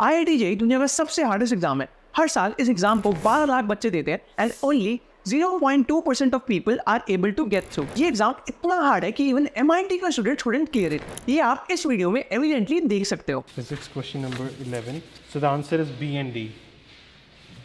IIT JEE दुनिया का सबसे हार्डेस्ट एग्जाम है। हर साल इस एग्जाम को 12 लाख बच्चे देते हैं and only 0.2% of people are able to get through. ये एग्जाम इतना हार्ड है कि इवन MIT का स्टूडेंट couldn't क्लियर इट। ये आप इस वीडियो में एविडेंटली देख सकते हो। Physics question number 11. So the answer is B and D.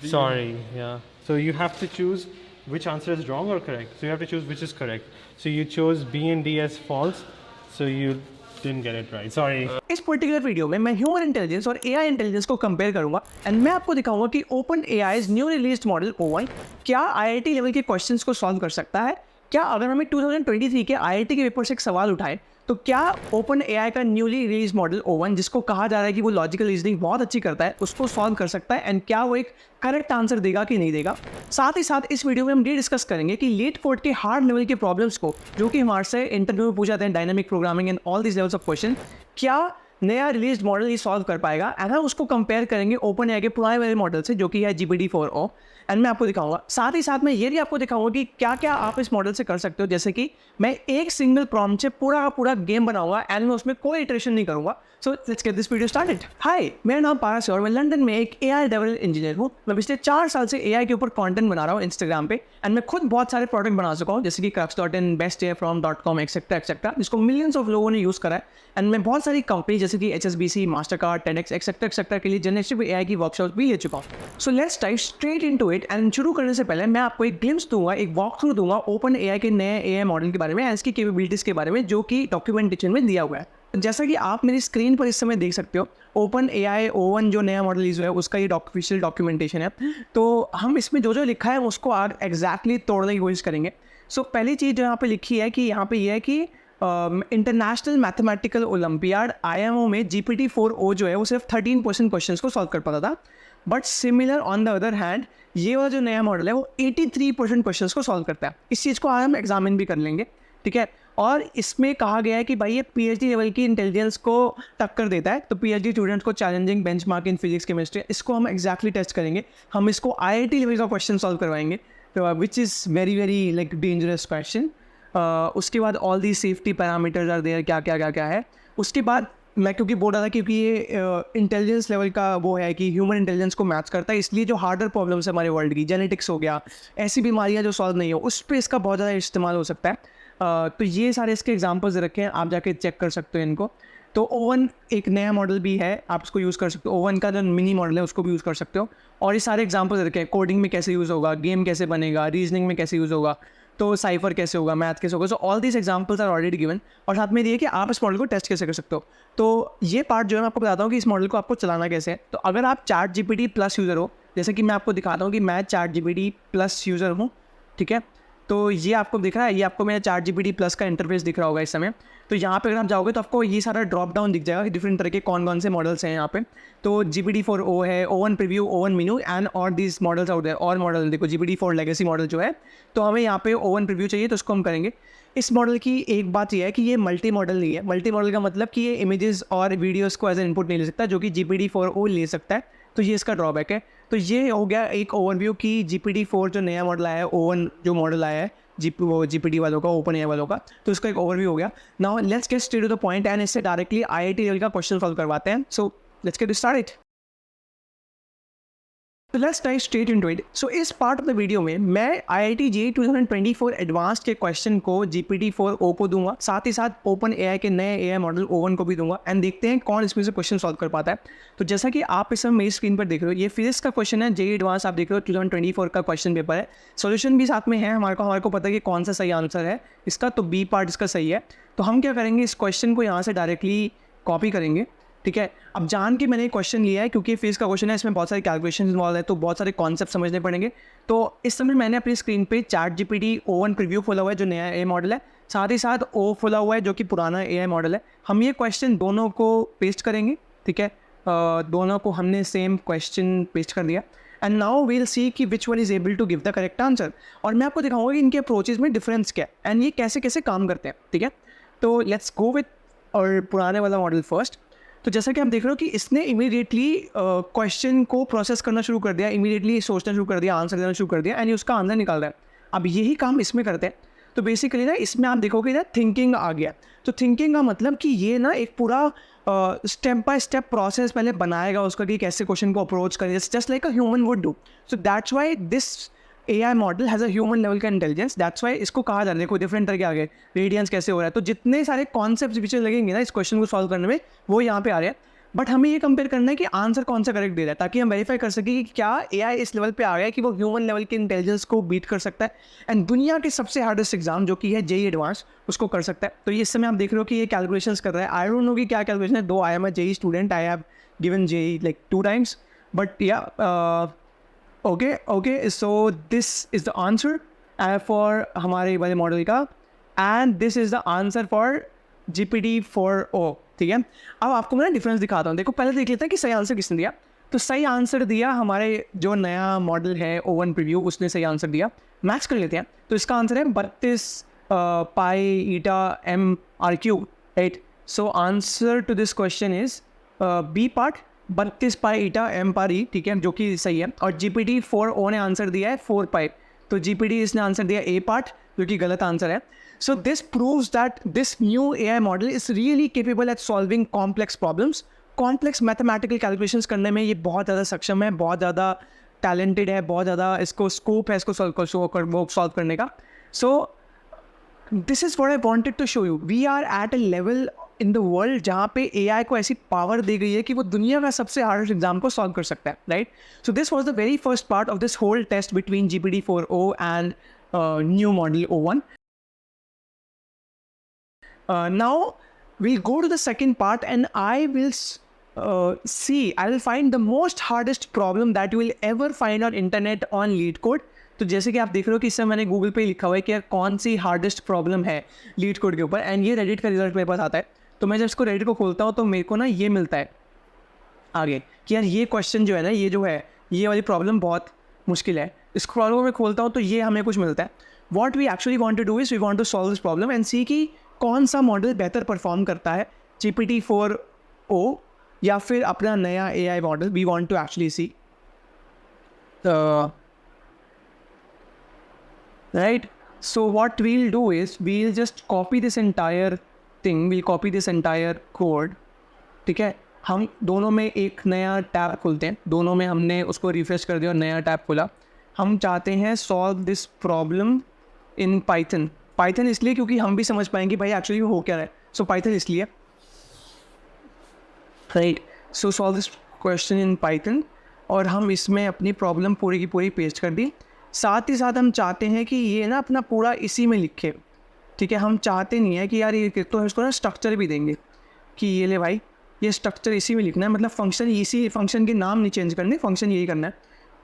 Sorry, yeah. So you have to choose which answer is wrong or correct. So you have to choose which is correct. So you chose B and D as false. So you didn't get it right. Sorry. इस particular video में मैं human intelligence और AI intelligence को compare करूंगा and मैं आपको दिखाऊंगा कि open AI's new released model O1 क्या IIT लेवल के क्वेश्चंस को सॉल्व कर सकता है। क्या अगर हमें 2023 के IIT के पेपर से एक सवाल उठाए तो क्या ओपन AI का न्यूली रिलीज मॉडल O1 जिसको कहा जा रहा है कि वो लॉजिकल रीजनिंग बहुत अच्छी करता है उसको सॉल्व कर सकता है एंड क्या वो एक करेक्ट आंसर देगा कि नहीं देगा। साथ ही साथ इस वीडियो में हम ये डिस्कस करेंगे कि लेट कोड के हार्ड लेवल के प्रॉब्लम्स को जो कि हमारे से इंटरव्यू में पूछा जाते हैं, dynamic programming and all this levels of question, क्या नया रिलीज मॉडल ये सॉल्व कर पाएगा एंड हम उसको कंपेयर करेंगे ओपन AI के पुराने वाले मॉडल से जो कि है GPT-4o एंड मैं आपको दिखाऊंगा। साथ ही साथ मैं ये भी आपको दिखाऊंगा कि क्या क्या आप इस मॉडल से कर सकते हो। जैसे कि मैं एक सिंगल प्रॉम्प्ट से पूरा का पूरा गेम बनाऊंगा एंड मैं उसमें कोई इटरेशन नहीं करूंगा। So let's get this video started. Hi, मेरा नाम पारस है और मैं लंदन में एक AI डेवलपमेंट इंजीनियर हूँ। मैं पिछले 4 साल से AI के ऊपर कंटेंट बना रहा हूँ इंस्टाग्राम पे एंड मैं खुद बहुत सारे प्रोडक्ट बना चुका हूँ जैसे कि crux.in, bestafrom.com एक्सेट्रा जिसको मिलियंस ऑफ लोगों ने यूज़ करा है एंड मैं बहुत सारी कंपनी जैसे कि HSBC, मास्टरकार्ड, TEDx एक्सेट्रा के लिए जनरेटिव AI की वर्कशॉप भी ले चुका हूँ। So let's dive straight into it and शुरू करने से पहले मैं आपको एक ग्लिम्स दूंगा, एक वॉक थ्रू दूंगा ओपन AI के नए AI मॉडल के बारे में एंड इसकी कैपेबिलिटीज़ के बारे में जो कि डॉक्यूमेंटेशन में दिया हुआ है। जैसा कि आप मेरी स्क्रीन पर इस समय देख सकते हो, ओपन AI O1 जो नया मॉडल यूज़ है उसका ये ऑफिशियल डॉक्यूमेंटेशन है। तो हम इसमें जो जो लिखा है उसको आज एग्जैक्टली तोड़ने की कोशिश करेंगे। सो पहली चीज़ जो यहाँ पे लिखी है कि यहाँ पे ये है कि इंटरनेशनल मैथमेटिकल ओलंपियाड IMO में GPT-4o जो है वो सिर्फ 13% क्वेश्चन को सॉल्व कर पाता था, but similar on the other hand ये वाला जो नया मॉडल है वो 83% क्वेश्चन को सॉल्व करता है। इस चीज़ को आज हम एग्जामिन भी कर लेंगे, ठीक है। और इसमें कहा गया है कि भाई ये PhD लेवल की इंटेलिजेंस को टक्कर देता है। तो PhD स्टूडेंट्स को challenging benchmark in physics chemistry इसको हम एग्जैक्टली टेस्ट करेंगे। हम इसको IIT लेवल का क्वेश्चन सॉल्व करवाएंगे which is very very like dangerous question. उसके बाद all the safety parameters are there, क्या क्या क्या क्या है। उसके बाद मैं क्योंकि बोल रहा था क्योंकि ये इंटेलिजेंस लेवल का वो है कि ह्यूमन इंटेलिजेंस को मैच करता है, इसलिए जो हार्डर प्रॉब्लम्स है हमारे वर्ल्ड की, जेनेटिक्स हो गया, ऐसी बीमारियां जो सॉल्व नहीं हो, उस पर इसका बहुत ज़्यादा इस्तेमाल हो सकता है। तो ये सारे इसके एग्जांपल्स रखे हैं, आप जाके चेक कर सकते हो इनको। तो O1 एक नया मॉडल भी है, आप उसको यूज़ कर सकते हो। O1 का जो मिनी मॉडल है उसको भी यूज़ कर सकते हो। और ये सारे एग्जांपल्स रखे हैं, कोडिंग में कैसे यूज़ होगा, गेम कैसे बनेगा, रीजनिंग में कैसे यूज़ होगा, तो साइफर कैसे होगा, मैथ कैसे होगा। So all these examples are already given. और साथ में ये कि आप इस मॉडल को टेस्ट कैसे कर सकते हो। तो ये पार्ट जो है मैं आपको बताता हूँ कि इस मॉडल को आपको चलाना कैसे है। तो अगर आप ChatGPT प्लस यूज़र हो, जैसे कि मैं आपको दिखाता हूँ कि मैं ChatGPT प्लस यूज़र हूँ, ठीक है। तो ये आपको दिख रहा है, ये आपको मेरा ChatGPT प्लस का इंटरफेस दिख रहा होगा इस समय। तो यहाँ पे अगर आप जाओगे तो आपको ये सारा ड्रॉप डाउन दिख जाएगा, डिफरेंट तरह के कौन कौन से मॉडल्स हैं यहाँ पे। तो GPT-4o है, O1 preview, O1 Meenu and और दिस मॉडल्स आउट देयर। और मॉडल देखो, GPT-4 लेगेसी मॉडल जो है, तो हमें यहाँ पे O1 प्रीव्यू चाहिए तो उसको हम करेंगे। इस मॉडल की एक बात यह है कि ये मल्टी मॉडल नहीं है। मल्टी मॉडल का मतलब कि ये इमेजेस और वीडियोज़ को एज ए इनपुट नहीं ले सकता, जो कि GPT-4o ले सकता है। तो ये इसका ड्रॉबैक है। तो ये हो गया एक ओवरव्यू की GPT-4 जो नया मॉडल आया है, O1 जो मॉडल आया है GPT वालों का, ओपन AI वालों का, तो इसका एक ओवरव्यू हो गया। Now let's get straight to the point and इससे डायरेक्टली IIT लेवल का क्वेश्चन सॉल्व करवाते हैं। So let's get started. तो let's dive straight into it. So इस पार्ट ऑफ द वीडियो में मैं IIT JEE 2024 एडवांस्ड के क्वेश्चन को GPT-4o को दूंगा, साथ ही साथ ओपन AI के नए AI मॉडल O1 को भी दूंगा एंड देखते हैं कौन इसमें से क्वेश्चन सॉल्व कर पाता है। तो जैसा कि आप इस समय मेरी स्क्रीन पर देख रहे हो, ये फिजिक्स का क्वेश्चन है, JEE एडवांस आप देख रहे हो 2024 का क्वेश्चन पेपर है। सोल्यूशन भी साथ में है, हमारे को पता है कि कौन सा सही आंसर है इसका। तो B पार्ट इसका सही है। तो हम क्या करेंगे, इस क्वेश्चन को यहाँ से डायरेक्टली कॉपी करेंगे, ठीक है। अब जान के मैंने क्वेश्चन लिया है क्योंकि फिजिक्स का क्वेश्चन है, इसमें बहुत सारे कैलकुलेशन इन्वॉल्व है, तो बहुत सारे कॉन्सेप्ट समझने पड़ेंगे। तो इस समय मैंने अपनी स्क्रीन पे ChatGPT O1 प्रीव्यू खोला हुआ है जो नया AI मॉडल है, साथ ही साथ O खोला हुआ है जो कि पुराना AI मॉडल है। हम ये क्वेश्चन दोनों को पेस्ट करेंगे, ठीक है। दोनों को हमने सेम क्वेश्चन पेस्ट कर दिया एंड नाउ वील सी कि which one is able to give the correct answer. और मैं आपको दिखाऊंगा कि इनके अप्रोचेज में डिफरेंस क्या है एंड ये कैसे कैसे काम करते हैं, ठीक है। तो लेट्स गो विथ और पुराने वाला मॉडल फर्स्ट। तो जैसा कि आप देख रहे हो कि इसने इमीडिएटली क्वेश्चन को प्रोसेस करना शुरू कर दिया, इमीडिएटली सोचना शुरू कर दिया, आंसर देना शुरू कर दिया एंड उसका आंसर निकाल रहा है। अब यही काम इसमें करते हैं। तो बेसिकली ना इसमें आप देखोगे ना थिंकिंग आ गया। तो थिंकिंग का मतलब कि ये ना एक पूरा स्टेप बाय स्टेप प्रोसेस पहले बनाएगा उसका कि कैसे क्वेश्चन को अप्रोच करें, just like a human would do. So that's why this AI model has a human level का इंटेलिजेंस. दैट्स वाई इसको कहा जाता है कोई डिफरेंट तरह के आगे रेडियंस कैसे हो रहा है. तो जितने सारे कॉन्सेप्ट पीछे लगेंगे ना इस क्वेश्चन को सॉल्व करने में, वो यहाँ पे आ रहे हैं. बट हमें ये कंपेयर करना है कि आंसर कौन सा करेक्ट दे रहा है, ताकि हम वेरीफाई कर सकें कि क्या AI इस लेवल पे आ गया है कि वो ह्यूमन लेवल के इंटेलिजेंस को बीट कर सकता है एंड दुनिया के सबसे हार्डेस्ट एग्जाम जो कि है JEE एडवांस उसको कर सकता है. तो ये इस समय आप देख रहे हो कि ये कैलकुलेशंस कर रहा है. आई डोंट नो कि क्या कैलकुलेशन है, दो I am a JEE student, I have given JEE like 2 times, but या okay, so this is the answer for हमारे वाले मॉडल का, and this is the answer for GPT-4o. ठीक है, अब आपको मैं डिफरेंस दिखाता हूँ. देखो पहले देख लेते हैं कि सही आंसर किसने दिया. तो सही आंसर दिया हमारे जो नया मॉडल है O1 प्रीव्यू, उसने सही आंसर दिया. मैक्स कर लेते हैं. तो इसका आंसर है 32 pi eta M R cube, right. So answer to this question is B part 32 pi eta M per E, ठीक है, जो कि सही है. और GPT-4o ने आंसर दिया है 4 पाई. तो GPT इसने आंसर दिया ए पार्ट, जो कि गलत आंसर है. So this proves that this new AI model is really capable at solving complex problems. Complex mathematical calculations करने में ये बहुत ज़्यादा सक्षम है, बहुत ज़्यादा talented है, बहुत ज़्यादा इसको scope है इसको solve करने का. So this is what I wanted to show you. We are at a level in the world जहाँ पे AI को ऐसी power दी गई है कि वो दुनिया का सबसे hardest exam को solve कर सकता है, right? So this was the very first part of this whole test between GPT-4o and new model O1. Now we'll go to the second part and I will find the most hardest problem that you will ever find on internet on LeetCode. तो जैसे कि आप देख रहे हो कि इससे मैंने गूगल पे लिखा हुआ है कि यार कौन सी हार्डेस्ट प्रॉब्लम है LeetCode के ऊपर, एंड ये रेडिट का रिजल्ट मेरे पास आता है. तो मैं जब इसको रेडिट को खोलता हूँ तो मेरे को ना ये मिलता है आगे कि यार ये क्वेश्चन जो है ना, ये जो है ये वाली प्रॉब्लम बहुत मुश्किल है. इस प्रॉब्लम को मैं खोलता हूँ तो ये हमें कुछ मिलता है. What we actually want to do is we want to solve this problem and see कि कौन सा मॉडल बेहतर परफॉर्म करता है, GPT-4o या फिर अपना नया AI model. We want to actually see, right. So what we'll do is we'll just copy this entire thing, we'll copy this entire code. ठीक है, हम दोनों में एक नया टैब खोलते हैं. दोनों में हमने उसको रिफ्रेश कर दिया और नया टैब खोला. हम चाहते हैं solve this problem in Python. Python इसलिए क्योंकि हम भी समझ पाएंगे भाई एक्चुअली हो क्या रहा है. सो पाइथन इसलिए, right. So solve this question in Python और हम इसमें अपनी प्रॉब्लम पूरी की पूरी पेस्ट कर दी. साथ ही साथ हम चाहते हैं कि ये ना अपना पूरा इसी में लिखे. ठीक है, हम चाहते नहीं है कि यार ये तो इसको ना स्ट्रक्चर भी देंगे कि ये ले भाई ये स्ट्रक्चर इसी में लिखना है, मतलब फंक्शन इसी फंक्शन के नाम नहीं चेंज करने, फंक्शन यही करना है.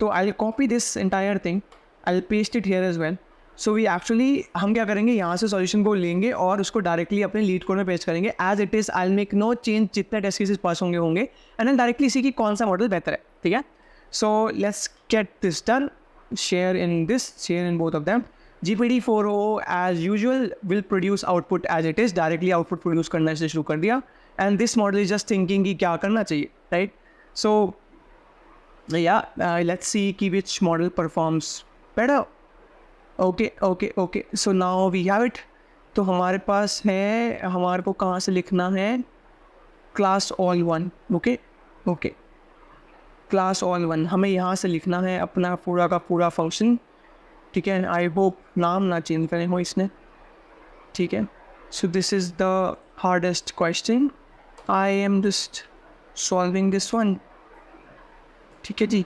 तो I will copy this entire thing, I will paste it here as well. So we actually हम क्या करेंगे, यहाँ से सॉल्यूशन को लेंगे और उसको डायरेक्टली अपने LeetCode में पेस्ट करेंगे as it is. I will make no change, जितने टेस्ट केसेस पास होंगे एंड देन डायरेक्टली इसी की कौन सा मॉडल बेहतर है. ठीक है, so let's get this done. Share in both of them. GPT-4o as usual will produce output as it is, directly output produce करना से शुरू कर दिया. And this model is just thinking कि क्या करना चाहिए, राइट. सो लेट्स सी कि which model performs better. Okay. So now we have it. तो हमारे पास है, हमारे को कहाँ से लिखना है, class all one. Okay class all one हमें यहाँ से लिखना है अपना पूरा का पूरा फंक्शन. ठीक है, आई होप नाम ना चेंज करें हो इसने. ठीक है, so this is the hardest question. I am just solving this one. ठीक है जी,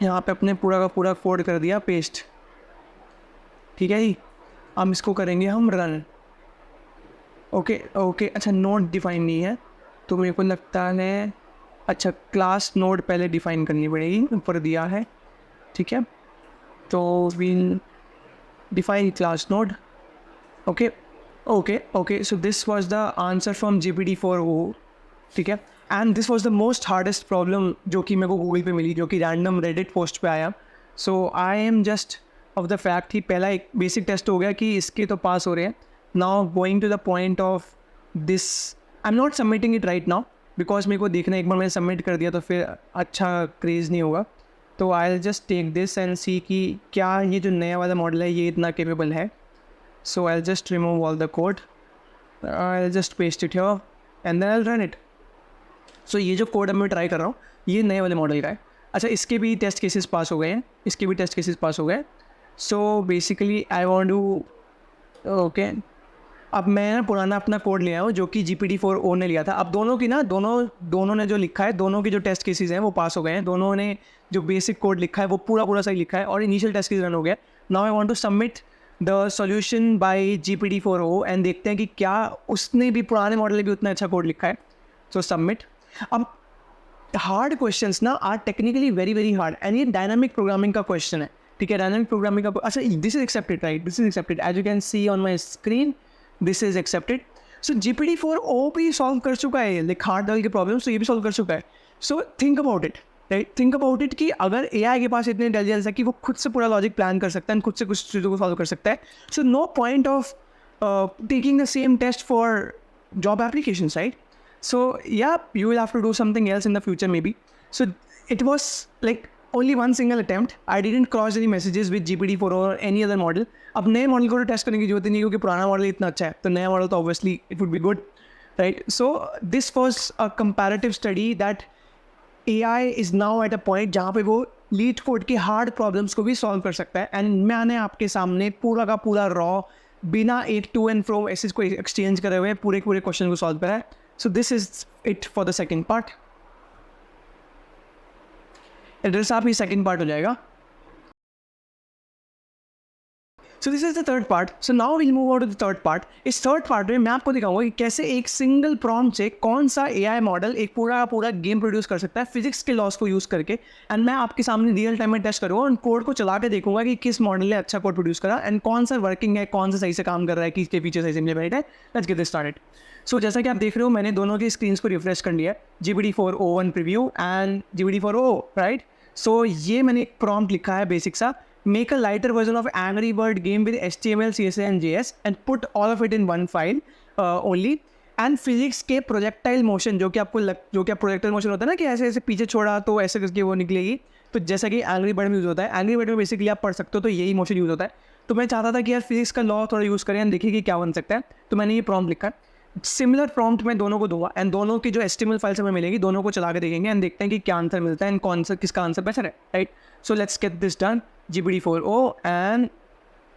यहाँ पे अपने पूरा का पूरा कोड कर दिया पेस्ट. ठीक है जी, हम इसको करेंगे हम रन. ओके. अच्छा, नोड डिफाइन नहीं है तो मेरे को लगता है, अच्छा क्लास नोड पहले डिफाइन करनी पड़ेगी, ऊपर दिया है. ठीक है, तो we'll define class node. Okay. So this was the answer from GPT-4o. ठीक है, and this was the most hardest problem जो कि मेरे को गूगल पे मिली, जो कि रैंडम रेडिट पोस्ट पे आया. So I am just of the fact कि पहला एक बेसिक टेस्ट हो गया कि इसके तो पास हो रहे हैं. Now going to the point of this, I am not submitting it right now because मेरे को देखना, एक बार मैंने सबमिट कर दिया तो फिर अच्छा क्रेज़ नहीं होगा. तो I will just take this and see कि क्या ये जो नया वाला मॉडल है ये इतना केपेबल है. So I will just remove all the code, I will just paste it here and then I will run it. So ये जो कोड अब मैं ट्राई कर रहा हूँ ये नए वाले मॉडल का है. अच्छा, इसके भी टेस्ट केसेस पास हो गए हैं, इसके भी टेस्ट केसेस पास हो गए. So basically I want to okay, अब मैं ना पुराना अपना कोड ले आया हूँ जो कि GPT-4o ने लिया था. अब दोनों की ना दोनों ने जो लिखा है, दोनों के जो टेस्ट केसेस हैं वो पास हो गए हैं. दोनों ने जो बेसिक कोड लिखा है वो पूरा सही लिखा है और इनिशियल टेस्ट केस रन हो गया. Now I want to submit the solution by GPT-4o and देखते हैं कि क्या उसने भी पुराने मॉडल में भी उतना अच्छा कोड लिखा है. So submit. अब हार्ड क्वेश्चंस ना are technically very hard and ये डायनामिक प्रोग्रामिंग का क्वेश्चन है. ठीक है, डायनामिक प्रोग्रामिंग का. अच्छा, this is accepted, right? This is accepted as you can see on my screen. This is accepted. So GPT-4o भी solve कर चुका है लाइक हार्ड लेवल के प्रॉब्लम, तो ये भी सॉल्व कर चुका है. So think about it, right? Think about it कि अगर AI के पास इतनी इंटेलिजेंस है कि वो खुद से पूरा लॉजिक प्लान कर सकता है, खुद से कुछ चीज़ों को सॉल्व कर सकता है. So no point of taking the same test for job applications, right? So yeah, you will have to do something else in the future maybe. So it was like only one single attempt. I didn't cross any messages with GPT-4 or any other model. अब नए model को तो test करने की जरूरत नहीं क्योंकि पुराना मॉडल इतना अच्छा है, तो नया मॉडल तो obviously it would be good, right? So this was a comparative study that AI is now at a point जहाँ पे वो लीड कोड के हार्ड प्रॉब्लम्स को भी सॉल्व कर सकता है. एंड मैंने आपके सामने पूरा का पूरा रॉ बिना एक टू एंड फ्रो एसेस को एक्सचेंज करे हुए पूरे क्वेश्चन को सॉल्व करा है. So this is it for the second part. Address आप ही सेकेंड पार्ट हो जाएगा. So this is the third part. So now will move out to the third part. इस थर्ड पार्ट में मैं आपको दिखाऊंगा कि कैसे एक सिंगल प्रॉम्प्ट से कौन सा AI मॉडल एक पूरा गेम प्रोड्यूस कर सकता है फिजिक्स के लॉस को यूज़ करके. एंड मैं आपके सामने रियल टाइम में टेस्ट करूँगा और कोड को चला के देखूंगा कि किस मॉडल ने अच्छा कोड प्रोड्यूस करा एंड कौन सा वर्किंग है, कौन सा सही से काम कर रहा है, किसके पीछे सही से इम्प्लीमेंट है. Let's get this started. So जैसा कि आप देख रहे हो मैंने दोनों की स्क्रीन को रिफ्रेश कर लिया है. GPT-4o1 preview and GPT-4o, right? सो ये मैंने एक प्रॉम्प्ट लिखा है बेसिक सा. Make a lighter version of Angry Bird game with HTML, CSS and JS and put all of it in one file only. And physics के projectile motion जो कि आप projectile motion होता है ना कि ऐसे ऐसे पीछे छोड़ा तो ऐसे करके वो निकलेगी, तो जैसा कि Angry Bird में यूज़ होता है. Angry Bird में बेसिकली आप पढ़ सकते हो तो यही मोशन यूज़ होता है. तो मैं चाहता था कि यार फिजिक्स का लॉ थोड़ा यूज़ करें एंड देखिए कि क्या बन सकता है. तो मैंने ये प्रॉम्प्ट लिखा. सिमिलर प्रॉम्प्ट मैं दोनों को दूंगा एंड दोनों की जो HTML फाइल्स हमें मिलेगी दोनों को चला के देखेंगे एंड देखते हैं कि क्या आंसर मिलता है एंड कौन सा किसका आंसर बेटर है, right? So let's get this done. GPT-4o and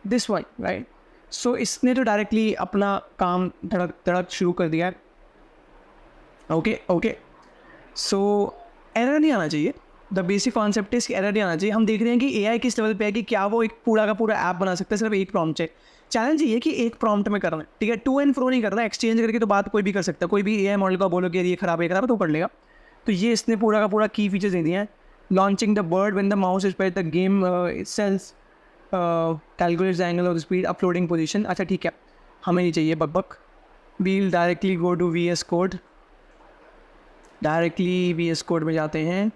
this one, right? So इसने तो डायरेक्टली अपना काम धड़क शुरू कर दिया है. ओके. सो एरर नहीं आना चाहिए. The basic concept is error नहीं आना चाहिए. हम देख रहे हैं कि AI किस लेवल पे है कि क्या वो एक पूरा का पूरा ऐप बना सकता है सिर्फ एक प्रॉम्प्ट से. चैलेंज ये है कि एक प्रॉम्प्ट में करना है, ठीक है? टू एंड फ्रो नहीं करना. एक्सचेंज करके तो बात कोई भी कर सकता है. कोई भी AI मॉडल का बोलो कि ये खराब है तो कर लेगा. तो ये इसने पूरा का पूरा की फीचर्स दे दिए हैं. Launching the bird when the mouse is pressed, the game itself calculates the angle of the speed, uploading position. अच्छा ठीक है, हमें नहीं चाहिए बक. We'll directly go to VS Code. Directly VS Code में जाते हैं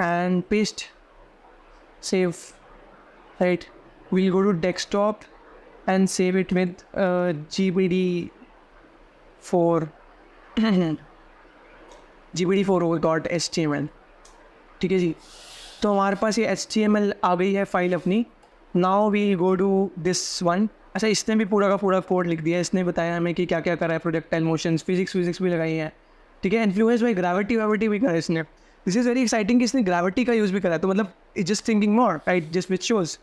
and paste, save, right? We'll go to desktop and save it with GPT-4o.html. ठीक है जी. तो हमारे पास ये HTML आ गई है फाइल अपनी. Now we go to this one. अच्छा, इसने भी पूरा का पूरा कोड लिख दिया है. इसने बताया हमें कि क्या क्या करा है. प्रोजेक्टाइल मोशंस, फिजिक्स भी लगाई है, ठीक है? इन्फ्लुएंस बाई ग्रेविटी भी करा है इसने. दिस इज़ वेरी एक्साइटिंग कि इसने ग्रेविटी का यूज़ भी करा है. तो मतलब it's just thinking more, right? Just which shows.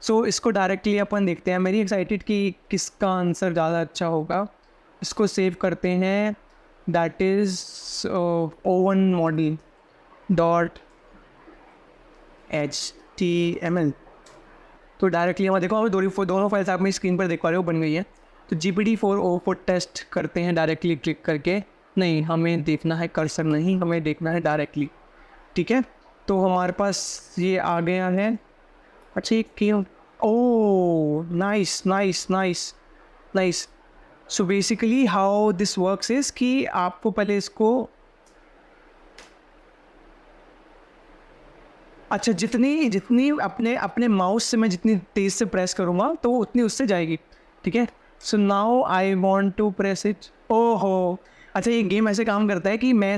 So इसको डायरेक्टली अपन देखते हैं. मेरी एक्साइटेड कि किसका आंसर ज़्यादा अच्छा होगा. इसको सेव करते हैं. That is O1 model .html. तो डायरेक्टली हमें देखो, हमें दोनों फाइल्स आप मेरी स्क्रीन पर देख पा रहे हो बन गई है. तो GPT-4o को टेस्ट करते हैं डायरेक्टली क्लिक करके. नहीं, हमें देखना है कर्सर नहीं, हमें देखना है डायरेक्टली, ठीक है? तो हमारे पास ये आ गया है. अच्छा, ये क्यों? Oh, nice. So basically how this works is कि आपको पहले इसको, अच्छा, जितनी अपने माउस से मैं जितनी तेज़ से प्रेस करूँगा तो उतनी उससे जाएगी, ठीक है? So now I want to press it. ओहो, अच्छा, ये गेम ऐसे काम करता है कि मैं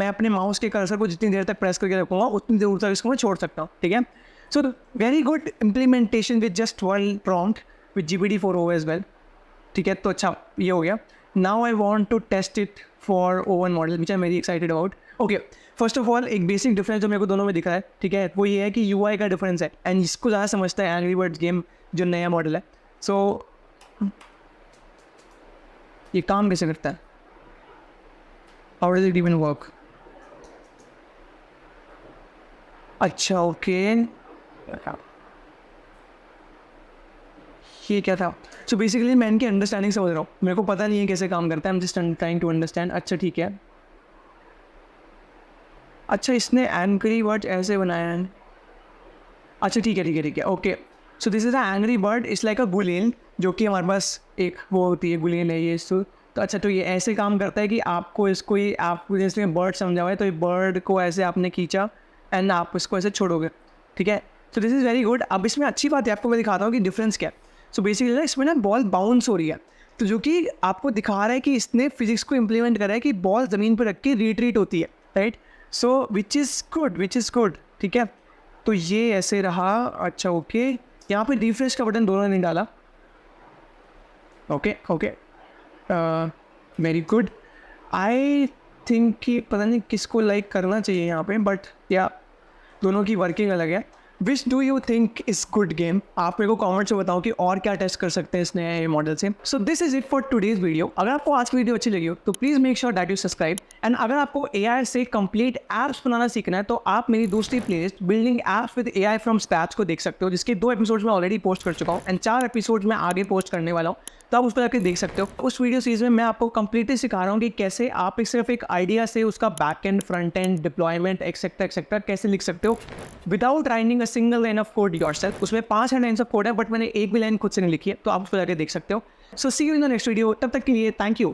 अपने माउस के कर्सर को जितनी देर तक प्रेस करके रखूँगा उतनी देर तक इसको मैं छोड़ सकता हूँ, ठीक है? So very good implementation with just one prompt with GPT-4o as well, ठीक है? तो अच्छा, ये हो गया. Now I want to test it for O1 model which I am very excited about. Okay, first of all एक basic difference जो मेरे को दोनों में दिख रहा है, ठीक है, वो ये है कि UI का डिफरेंस है, एंड इसको ज़्यादा समझता है एंग्री बर्ड्स गेम जो नया मॉडल है. सो ये काम कैसे करता है, how does it even work? अच्छा ओके, ये क्या था? सो बेसिकली मैं इनकी अंडरस्टैंडिंग समझ रहा हूँ, मेरे को पता नहीं है कैसे काम करता है. I am just trying to understand. अच्छा ठीक है. अच्छा इसने एंग्री बर्ड ऐसे बनाया है. अच्छा ठीक है ठीक है ठीक है. Okay, so this is a angry bird. It's like a Boolean, जो कि हमारे पास एक वो होती है, बुलियन है ये. तो अच्छा, तो ये ऐसे काम करता है कि आपको इसको ही, आपको जैसे बर्ड समझा हुआ है, तो ये बर्ड को ऐसे आपने खींचा एंड आप इसको ऐसे छोड़ोगे. ठीक है, so this is very good. अब इसमें अच्छी बात है, आपको मैं दिखाता हूँ कि डिफरेंस क्या है. सो बेसिकली ना इसमें ना बॉल बाउंस हो रही है, तो जो कि आपको दिखा रहा है कि इसने फिजिक्स को इम्प्लीमेंट करा है कि बॉल ज़मीन पर रख के रिट्रीट होती है, right. So which is good. ठीक है, तो ये ऐसे रहा. अच्छा ओके, यहाँ पे रिफ्रेश का बटन दोनों ने डाला. Okay okay, very good. I think कि पता नहीं किसको लाइक करना चाहिए यहाँ पे, बट या दोनों की वर्किंग अलग है. Which do you think is good game? आप मेरे को कमेंट से बताओ कि और क्या टेस्ट कर सकते हैं इस नए मॉडल से. सो this is it for today's video. अगर आपको आज की वीडियो अच्छी लगी हो तो please make sure that you subscribe. And अगर आपको AI से कंप्लीट ऐप्स बनाना सीखना है तो आप मेरी दूसरी playlist building apps with AI from scratch को देख सकते हो, जिसके 2 एपिसोड्स मैं ऑलरेडी पोस्ट कर चुका हूँ एंड 4 एपिसोड मैं आगे पोस्ट करने वाला हूँ, तो आप उस पर जाकर देख सकते हो. उस वीडियो सीरीज में मैं आपको कंप्लीटली सिखा रहा हूँ कि कैसे आप एक सिर्फ एक आइडिया से उसका back and, front end, deployment etcetera कैसे लिख सकते हो without writing a single line of code yourself. उसमें 5 लाइन्स ऑफ कोड है, बट मैंने एक भी लाइन खुद से नहीं लिखी है, तो आप उस पर जाकर देख सकते हो. So see you in the next video. तब तक के लिए थैंक यू.